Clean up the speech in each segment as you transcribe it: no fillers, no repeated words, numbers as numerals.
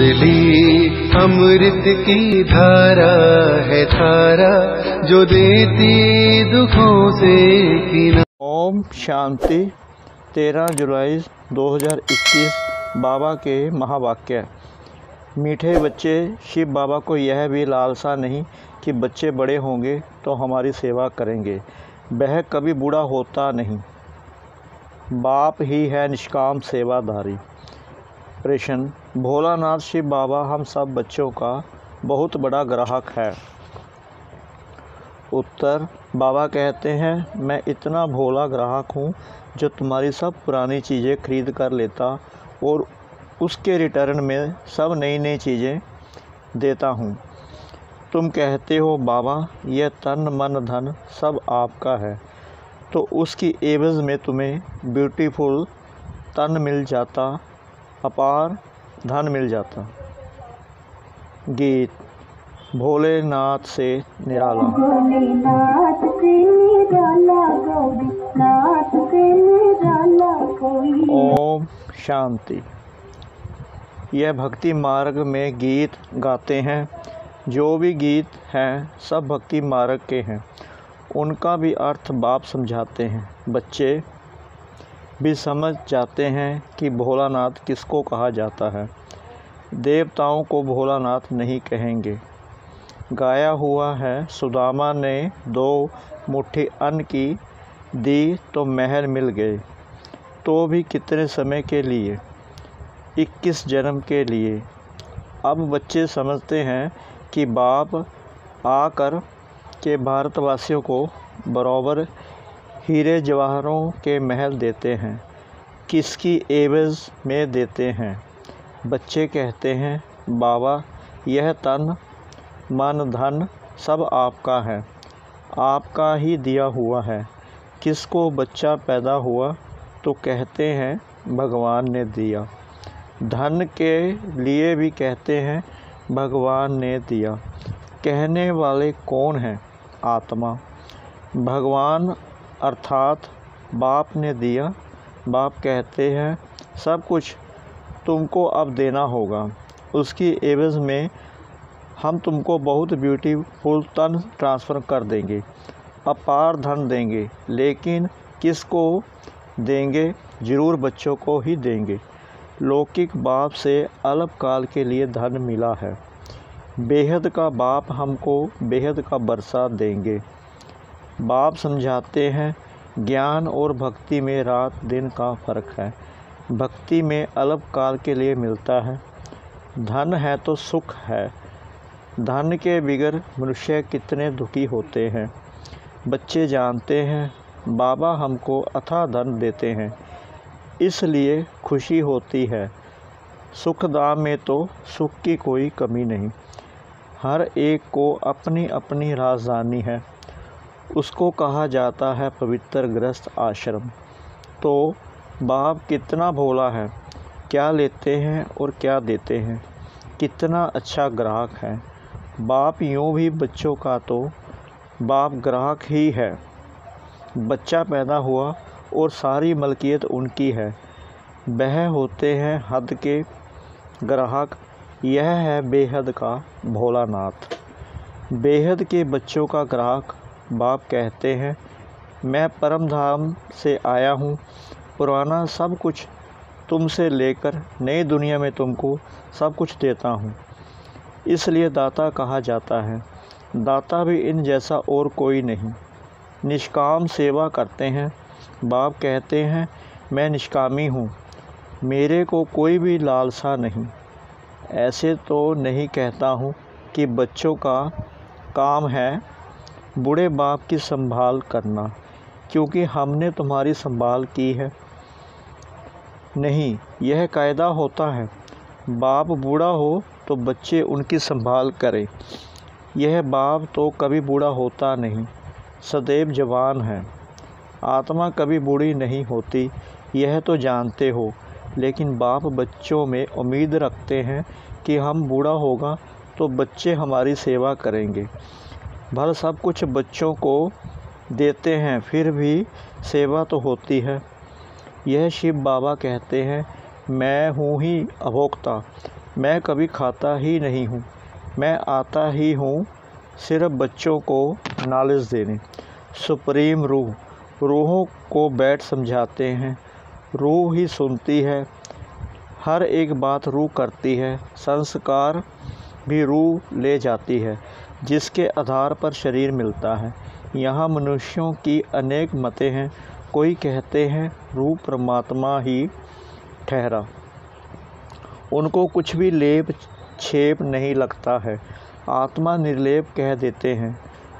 मुरली अमृत की धारा है धारा, जो देती दुखों से किनारा। ओम शांति। 13 जुलाई 2021 बाबा के महावाक्य। मीठे बच्चे, शिव बाबा को यह भी लालसा नहीं कि बच्चे बड़े होंगे तो हमारी सेवा करेंगे। वह कभी बूढ़ा होता नहीं। बाप ही है निष्काम सेवाधारी। प्रश्न: भोलानाथ शिव बाबा हम सब बच्चों का बहुत बड़ा ग्राहक है। उत्तर: बाबा कहते हैं, मैं इतना भोला ग्राहक हूँ जो तुम्हारी सब पुरानी चीज़ें खरीद कर लेता और उसके रिटर्न में सब नई नई चीज़ें देता हूँ। तुम कहते हो बाबा यह तन मन धन सब आपका है, तो उसकी एवज़ में तुम्हें ब्यूटीफुल तन मिल जाता, अपार धन मिल जाता। गीत। भोलेनाथ से निराला। भोलेनाथ से निराला कोई, नाथ से निराला कोई। ओम शांति। यह भक्ति मार्ग में गीत गाते हैं। जो भी गीत हैं सब भक्ति मार्ग के हैं। उनका भी अर्थ बाप समझाते हैं। बच्चे भी समझ जाते हैं कि भोलानाथ किसको कहा जाता है। देवताओं को भोलानाथ नहीं कहेंगे। गाया हुआ है, सुदामा ने 2 मुट्ठी अन्न की दी तो महल मिल गए, तो भी कितने समय के लिए? 21 जन्म के लिए। अब बच्चे समझते हैं कि बाप आकर के भारतवासियों को बराबर हीरे जवाहरों के महल देते हैं। किसकी एवज़ में देते हैं? बच्चे कहते हैं, बाबा यह तन मन धन सब आपका है, आपका ही दिया हुआ है। किसको बच्चा पैदा हुआ तो कहते हैं भगवान ने दिया। धन के लिए भी कहते हैं भगवान ने दिया। कहने वाले कौन हैं? आत्मा। भगवान अर्थात बाप ने दिया। बाप कहते हैं सब कुछ तुमको अब देना होगा। उसकी एवज़ में हम तुमको बहुत ब्यूटीफुल तन ट्रांसफ़र कर देंगे, अपार धन देंगे। लेकिन किसको देंगे? ज़रूर बच्चों को ही देंगे। लौकिक बाप से अल्पकाल के लिए धन मिला है। बेहद का बाप हमको बेहद का बरसा देंगे। बाप समझाते हैं, ज्ञान और भक्ति में रात दिन का फ़र्क है। भक्ति में अल्पकाल के लिए मिलता है। धन है तो सुख है। धन के बिगर मनुष्य कितने दुखी होते हैं। बच्चे जानते हैं बाबा हमको अथाह धन देते हैं, इसलिए खुशी होती है। सुखदाम में तो सुख की कोई कमी नहीं। हर एक को अपनी अपनी राजधानी है। उसको कहा जाता है पवित्र गृहस्थ आश्रम। तो बाप कितना भोला है, क्या लेते हैं और क्या देते हैं। कितना अच्छा ग्राहक है। बाप यूँ भी बच्चों का तो बाप ग्राहक ही है। बच्चा पैदा हुआ और सारी मलकियत उनकी है। वह होते हैं हद के ग्राहक। यह है बेहद का भोलानाथ। बेहद के बच्चों का ग्राहक। बाप कहते हैं, मैं परम धाम से आया हूँ। पुराना सब कुछ तुमसे लेकर नई दुनिया में तुमको सब कुछ देता हूँ। इसलिए दाता कहा जाता है। दाता भी इन जैसा और कोई नहीं। निष्काम सेवा करते हैं। बाप कहते हैं, मैं निष्कामी हूँ, मेरे को कोई भी लालसा नहीं। ऐसे तो नहीं कहता हूँ कि बच्चों का काम है बूढ़े बाप की संभाल करना, क्योंकि हमने तुम्हारी संभाल की है। नहीं, यह कायदा होता है, बाप बूढ़ा हो तो बच्चे उनकी संभाल करें। यह बाप तो कभी बूढ़ा होता नहीं, सदैव जवान है। आत्मा कभी बूढ़ी नहीं होती, यह तो जानते हो। लेकिन बाप बच्चों में उम्मीद रखते हैं कि हम बूढ़ा होगा तो बच्चे हमारी सेवा करेंगे। भर सब कुछ बच्चों को देते हैं, फिर भी सेवा तो होती है। यह शिव बाबा कहते हैं, मैं हूँ ही अभोक्ता, मैं कभी खाता ही नहीं हूँ, मैं आता ही हूँ सिर्फ बच्चों को नॉलेज देने। सुप्रीम रूह, रूहों को बैठ समझाते हैं, रूह ही सुनती है, हर एक बात रूह करती है, संस्कार भी रूह ले जाती है, जिसके आधार पर शरीर मिलता है। यहाँ मनुष्यों की अनेक मतें हैं। कोई कहते हैं रूह परमात्मा ही ठहरा, उनको कुछ भी लेप छेप नहीं लगता है। आत्मा निर्लेप कह देते हैं।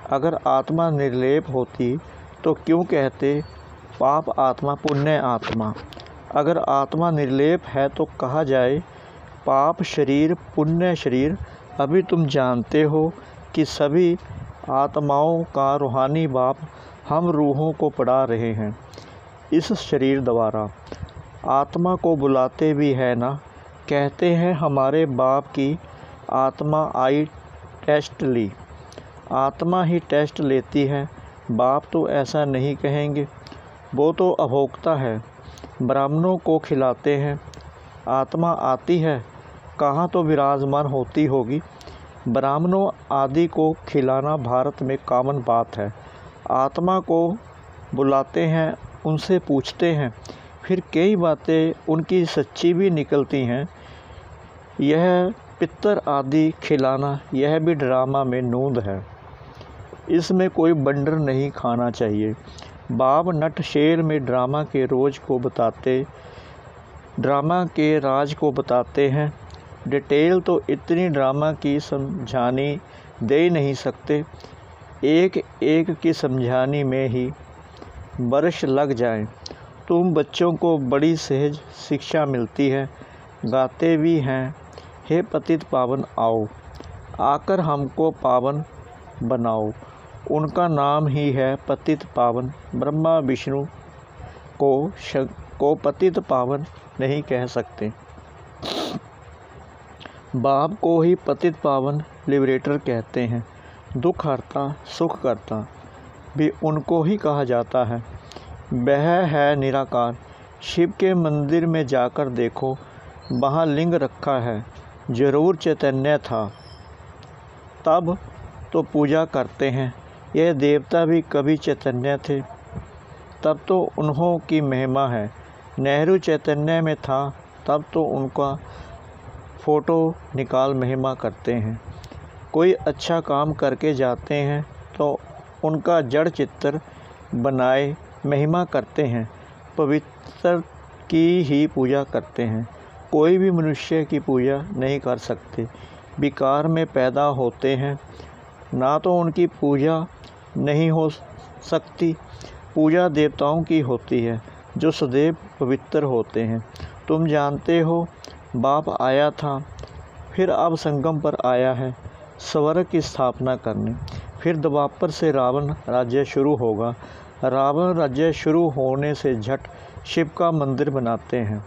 अगर आत्मा निर्लेप होती तो क्यों कहते पाप आत्मा पुण्य आत्मा। अगर आत्मा निर्लेप है तो कहा जाए पाप शरीर पुण्य शरीर। अभी तुम जानते हो कि सभी आत्माओं का रूहानी बाप हम रूहों को पढ़ा रहे हैं इस शरीर द्वारा। आत्मा को बुलाते भी है ना, कहते हैं हमारे बाप की आत्मा आई टेस्ट ली। आत्मा ही टेस्ट लेती है, बाप तो ऐसा नहीं कहेंगे, वो तो अभोक्ता है, ब्राह्मणों को खिलाते हैं। आत्मा आती है, कहाँ तो विराजमान होती होगी। ब्राह्मणों आदि को खिलाना भारत में कॉमन बात है। आत्मा को बुलाते हैं, उनसे पूछते हैं, फिर कई बातें उनकी सच्ची भी निकलती हैं। यह पितर आदि खिलाना, यह भी ड्रामा में नूंद है, इसमें कोई बंडर नहीं खाना चाहिए। बाप नट शेर में ड्रामा के राज को बताते हैं। डिटेल तो इतनी ड्रामा की समझानी दे नहीं सकते, एक एक की समझानी में ही वर्ष लग जाएं। तुम बच्चों को बड़ी सहज शिक्षा मिलती है, गाते भी हैं, हे पतित पावन आओ, आकर हमको पावन बनाओ। उनका नाम ही है पतित पावन। ब्रह्मा विष्णु को पतित पावन नहीं कह सकते। बाप को ही पतित पावन लिबरेटर कहते हैं। दुख हरता सुख करता भी उनको ही कहा जाता है। वह है निराकार। शिव के मंदिर में जाकर देखो, वहाँ लिंग रखा है, जरूर चैतन्य था, तब तो पूजा करते हैं। यह देवता भी कभी चैतन्य थे, तब तो उन्हों की महिमा है। नेहरू चैतन्य में था, तब तो उनका फ़ोटो निकाल महिमा करते हैं। कोई अच्छा काम करके जाते हैं तो उनका जड़ चित्र बनाए महिमा करते हैं, पवित्र की ही पूजा करते हैं। कोई भी मनुष्य की पूजा नहीं कर सकते, विकार में पैदा होते हैं, ना तो उनकी पूजा नहीं हो सकती। पूजा देवताओं की होती है जो सदैव पवित्र होते हैं। तुम जानते हो बाप आया था, फिर अब संगम पर आया है स्वर्ग की स्थापना करने। फिर द्वापर से रावण राज्य शुरू होगा। रावण राज्य शुरू होने से झट शिव का मंदिर बनाते हैं।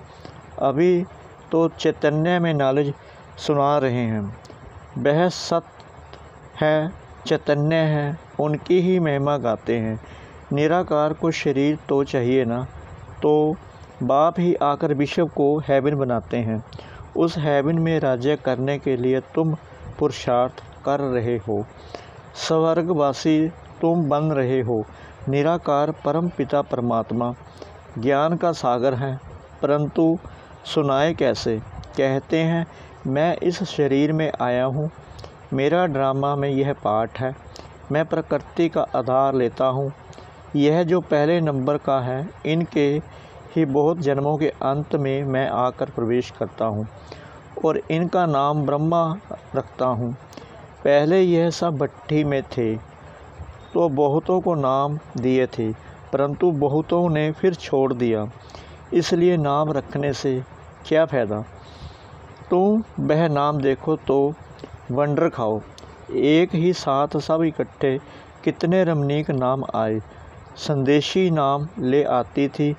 अभी तो चैतन्य में नॉलेज सुना रहे हैं। वह सत्य है, चैतन्य है, उनकी ही महिमा गाते हैं। निराकार को शरीर तो चाहिए ना, तो बाप ही आकर विश्व को हेवन बनाते हैं। उस हेवन में राज्य करने के लिए तुम पुरुषार्थ कर रहे हो, स्वर्गवासी तुम बन रहे हो। निराकार परम पिता परमात्मा ज्ञान का सागर है, परंतु सुनाए कैसे। कहते हैं मैं इस शरीर में आया हूँ, मेरा ड्रामा में यह पार्ट है, मैं प्रकृति का आधार लेता हूँ। यह जो पहले नंबर का है, इनके ही बहुत जन्मों के अंत में मैं आकर प्रवेश करता हूँ और इनका नाम ब्रह्मा रखता हूँ। पहले यह सब भट्टी में थे तो बहुतों को नाम दिए थे, परंतु बहुतों ने फिर छोड़ दिया, इसलिए नाम रखने से क्या फ़ायदा। तुम वह नाम देखो तो वंडर खाओ। एक ही साथ सब इकट्ठे कितने रमणीक नाम आए। संदेशी नाम ले आती थी,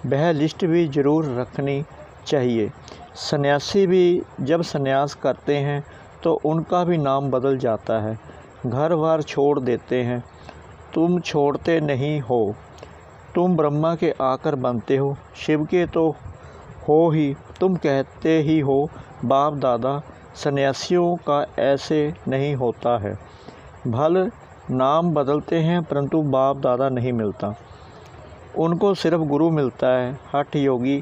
वह लिस्ट भी ज़रूर रखनी चाहिए। सन्यासी भी जब सन्यास करते हैं तो उनका भी नाम बदल जाता है, घर बार छोड़ देते हैं। तुम छोड़ते नहीं हो, तुम ब्रह्मा के आकर बनते हो, शिव के तो हो ही। तुम कहते ही हो बाप दादा सन्यासियों का ऐसे नहीं होता है। भले नाम बदलते हैं परंतु बाप दादा नहीं मिलता, उनको सिर्फ गुरु मिलता है। हठ योगी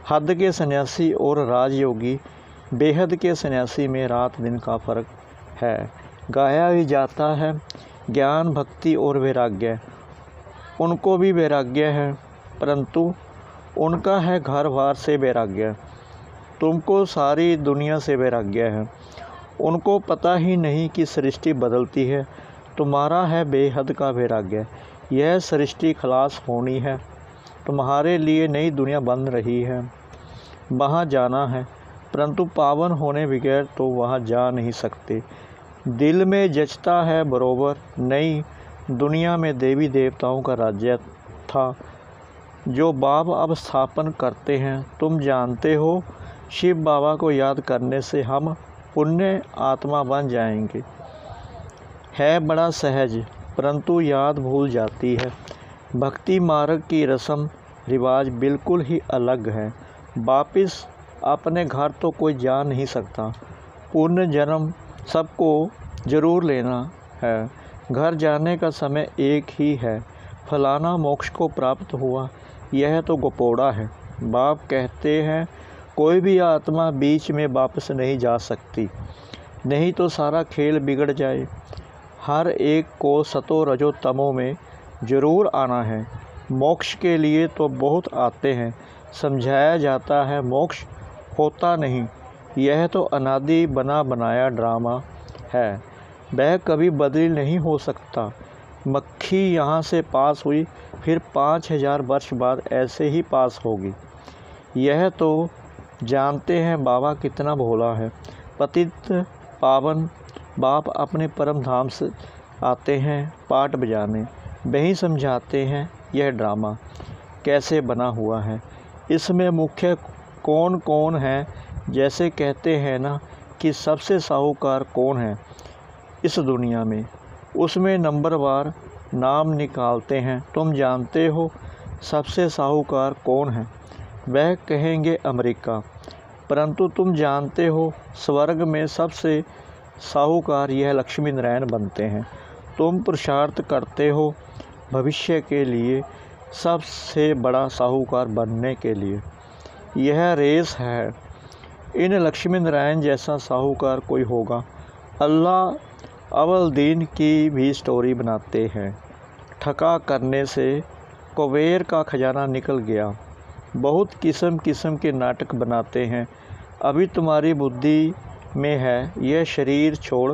हद के सन्यासी और राजयोगी बेहद के सन्यासी में रात दिन का फर्क है। गाया भी जाता है ज्ञान भक्ति और वैराग्य, उनको भी वैराग्य है परंतु उनका है घर बार से वैराग्य, तुमको सारी दुनिया से वैराग्य है। उनको पता ही नहीं कि सृष्टि बदलती है, तुम्हारा है बेहद का वैराग्य। यह सृष्टि खलास होनी है, तुम्हारे लिए नई दुनिया बन रही है। वहाँ जाना है परंतु पावन होने बगैर तो वहाँ जा नहीं सकते। दिल में जचता है बरोबर नई दुनिया में देवी देवताओं का राज्य था जो बाप अब स्थापन करते हैं। तुम जानते हो शिव बाबा को याद करने से हम पुण्य आत्मा बन जाएंगे। है बड़ा सहज परंतु याद भूल जाती है। भक्ति मार्ग की रस्म रिवाज बिल्कुल ही अलग है। वापिस अपने घर तो कोई जा नहीं सकता, पुण्य जन्म सबको ज़रूर लेना है। घर जाने का समय एक ही है, फलाना मोक्ष को प्राप्त हुआ, यह तो गोपोड़ा है। बाप कहते हैं कोई भी आत्मा बीच में वापस नहीं जा सकती, नहीं तो सारा खेल बिगड़ जाए। हर एक को सतो रजो तमो में ज़रूर आना है। मोक्ष के लिए तो बहुत आते हैं, समझाया जाता है मोक्ष होता नहीं, यह तो अनादि बना बनाया ड्रामा है, वह कभी बदली नहीं हो सकता। मक्खी यहाँ से पास हुई फिर 5000 वर्ष बाद ऐसे ही पास होगी। यह तो जानते हैं बाबा कितना भोला है। पतित पावन बाप अपने परम धाम से आते हैं पाठ बजाने, वही समझाते हैं यह ड्रामा कैसे बना हुआ है, इसमें मुख्य कौन कौन है। जैसे कहते हैं ना कि सबसे साहूकार कौन है इस दुनिया में, उसमें नंबरवार नाम निकालते हैं। तुम जानते हो सबसे साहूकार कौन है? वह कहेंगे अमेरिका, परंतु तुम जानते हो स्वर्ग में सबसे साहूकार यह लक्ष्मी नारायण बनते हैं। तुम पुरुषार्थ करते हो भविष्य के लिए सबसे बड़ा साहूकार बनने के लिए, यह रेस है। इन लक्ष्मी नारायण जैसा साहूकार कोई होगा? अल्लाह अव्वल दीन की भी स्टोरी बनाते हैं। ठगा करने से कुबेर का खजाना निकल गया। बहुत किस्म किस्म के नाटक बनाते हैं। अभी तुम्हारी बुद्धि में है यह शरीर छोड़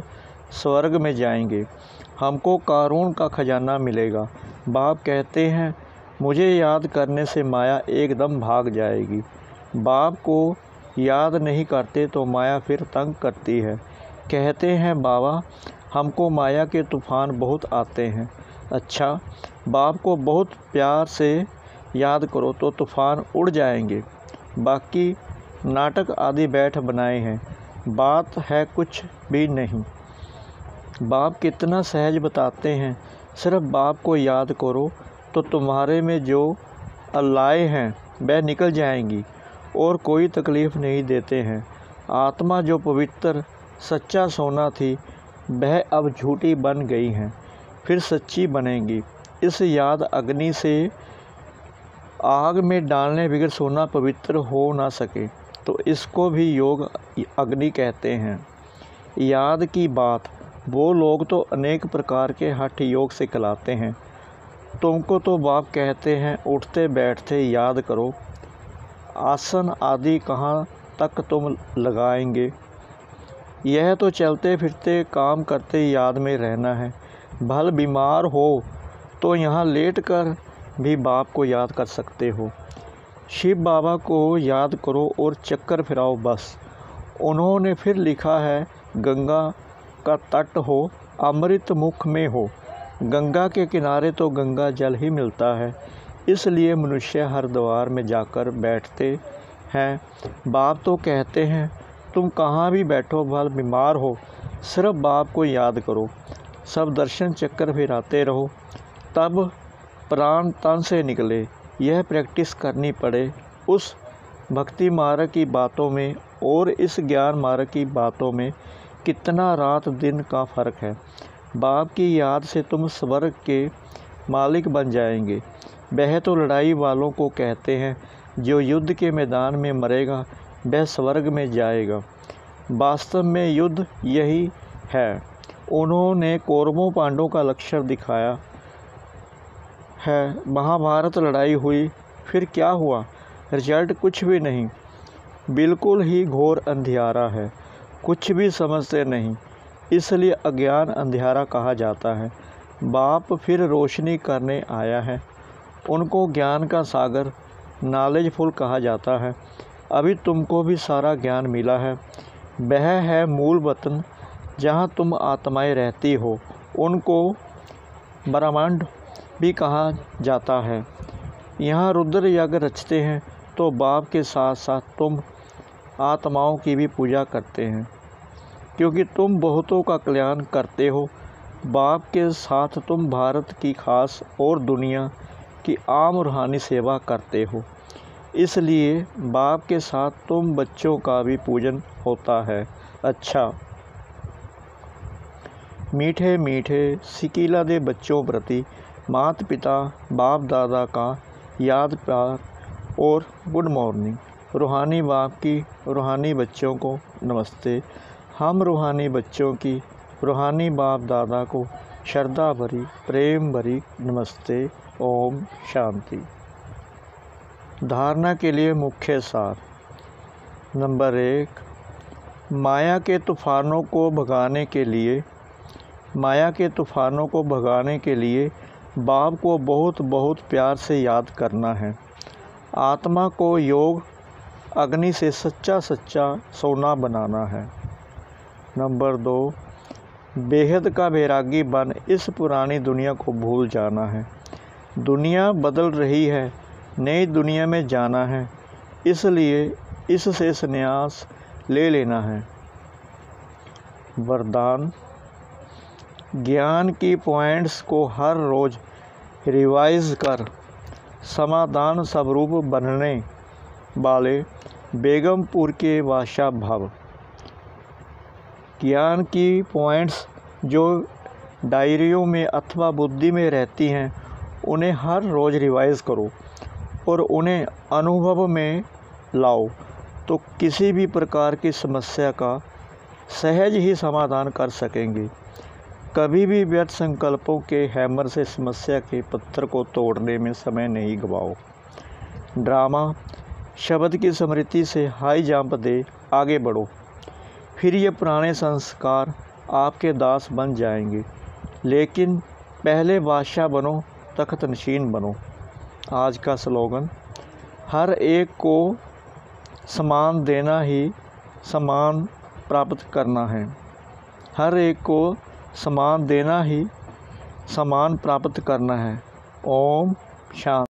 स्वर्ग में जाएंगे, हमको कारून का खजाना मिलेगा। बाप कहते हैं मुझे याद करने से माया एकदम भाग जाएगी। बाप को याद नहीं करते तो माया फिर तंग करती है। कहते हैं बाबा हमको माया के तूफ़ान बहुत आते हैं। अच्छा, बाप को बहुत प्यार से याद करो तो तूफ़ान उड़ जाएंगे। बाकी नाटक आदि बैठ बनाए हैं, बात है कुछ भी नहीं। बाप कितना सहज बताते हैं, सिर्फ बाप को याद करो तो तुम्हारे में जो अल्लाएँ हैं वह निकल जाएंगी और कोई तकलीफ़ नहीं देते हैं। आत्मा जो पवित्र सच्चा सोना थी वह अब झूठी बन गई हैं, फिर सच्ची बनेगी। इस याद अग्नि से आग में डालने बगैर सोना पवित्र हो ना सके तो इसको भी योग अग्नि कहते हैं। याद की बात, वो लोग तो अनेक प्रकार के हठ योग से कहलाते हैं। तुमको तो बाप कहते हैं उठते बैठते याद करो। आसन आदि कहाँ तक तुम लगाएंगे? यह तो चलते फिरते काम करते याद में रहना है। भल बीमार हो तो यहाँ लेट कर भी बाप को याद कर सकते हो। शिव बाबा को याद करो और चक्कर फिराओ बस। उन्होंने फिर लिखा है गंगा का तट हो अमृत मुख में हो। गंगा के किनारे तो गंगा जल ही मिलता है, इसलिए मनुष्य हरिद्वार में जाकर बैठते हैं। बाप तो कहते हैं तुम कहाँ भी बैठो, भल बीमार हो, सिर्फ बाप को याद करो। सब दर्शन चक्कर फिराते रहो, तब प्राण तन से निकले। यह प्रैक्टिस करनी पड़े। उस भक्ति मार्ग की बातों में और इस ज्ञान मार्ग की बातों में कितना रात दिन का फ़र्क है। बाप की याद से तुम स्वर्ग के मालिक बन जाएंगे। वह तो लड़ाई वालों को कहते हैं, जो युद्ध के मैदान में मरेगा वह स्वर्ग में जाएगा। वास्तव में युद्ध यही है। उन्होंने कौरवों पांडवों का लक्षण दिखाया है। महाभारत लड़ाई हुई, फिर क्या हुआ? रिजल्ट कुछ भी नहीं, बिल्कुल ही घोर अंधियारा है। कुछ भी समझते नहीं, इसलिए अज्ञान अंधियारा कहा जाता है। बाप फिर रोशनी करने आया है। उनको ज्ञान का सागर नॉलेजफुल कहा जाता है। अभी तुमको भी सारा ज्ञान मिला है। वह है मूल वतन, जहाँ तुम आत्माएं रहती हो। उनको ब्रह्मांड भी कहा जाता है। यहाँ रुद्र यज्ञ रचते हैं, तो बाप के साथ साथ तुम आत्माओं की भी पूजा करते हैं, क्योंकि तुम बहुतों का कल्याण करते हो। बाप के साथ तुम भारत की खास और दुनिया की आम रूहानी सेवा करते हो, इसलिए बाप के साथ तुम बच्चों का भी पूजन होता है। अच्छा, मीठे मीठे सिकीला दे बच्चों प्रति माता पिता बाप दादा का याद प्यार और गुड मॉर्निंग। रूहानी बाप की रूहानी बच्चों को नमस्ते। हम रूहानी बच्चों की रूहानी बाप दादा को श्रद्धा भरी प्रेम भरी नमस्ते। ओम शांति। धारणा के लिए मुख्य सार। नंबर 1, माया के तूफ़ानों को भगाने के लिए बाप को बहुत बहुत प्यार से याद करना है। आत्मा को योग अग्नि से सच्चा सोना बनाना है। नंबर 2, बेहद का बैरागी बन इस पुरानी दुनिया को भूल जाना है। दुनिया बदल रही है, नई दुनिया में जाना है, इसलिए इससे संन्यास ले लेना है। वरदान, ज्ञान की पॉइंट्स को हर रोज़ रिवाइज कर समाधान स्वरूप बनने वाले बेगमपुर के बादशाह भव। ज्ञान की पॉइंट्स जो डायरियों में अथवा बुद्धि में रहती हैं, उन्हें हर रोज़ रिवाइज करो और उन्हें अनुभव में लाओ, तो किसी भी प्रकार की समस्या का सहज ही समाधान कर सकेंगे। कभी भी व्यर्थ संकल्पों के हैमर से समस्या के पत्थर को तोड़ने में समय नहीं गवाओ। ड्रामा शब्द की स्मृति से हाई जंप दे आगे बढ़ो, फिर ये पुराने संस्कार आपके दास बन जाएंगे। लेकिन पहले बादशाह बनो, तख्त नशीन बनो। आज का स्लोगन, हर एक को समान देना ही समान प्राप्त करना है। हर एक को समान देना ही समान प्राप्त करना है। ओम शांति।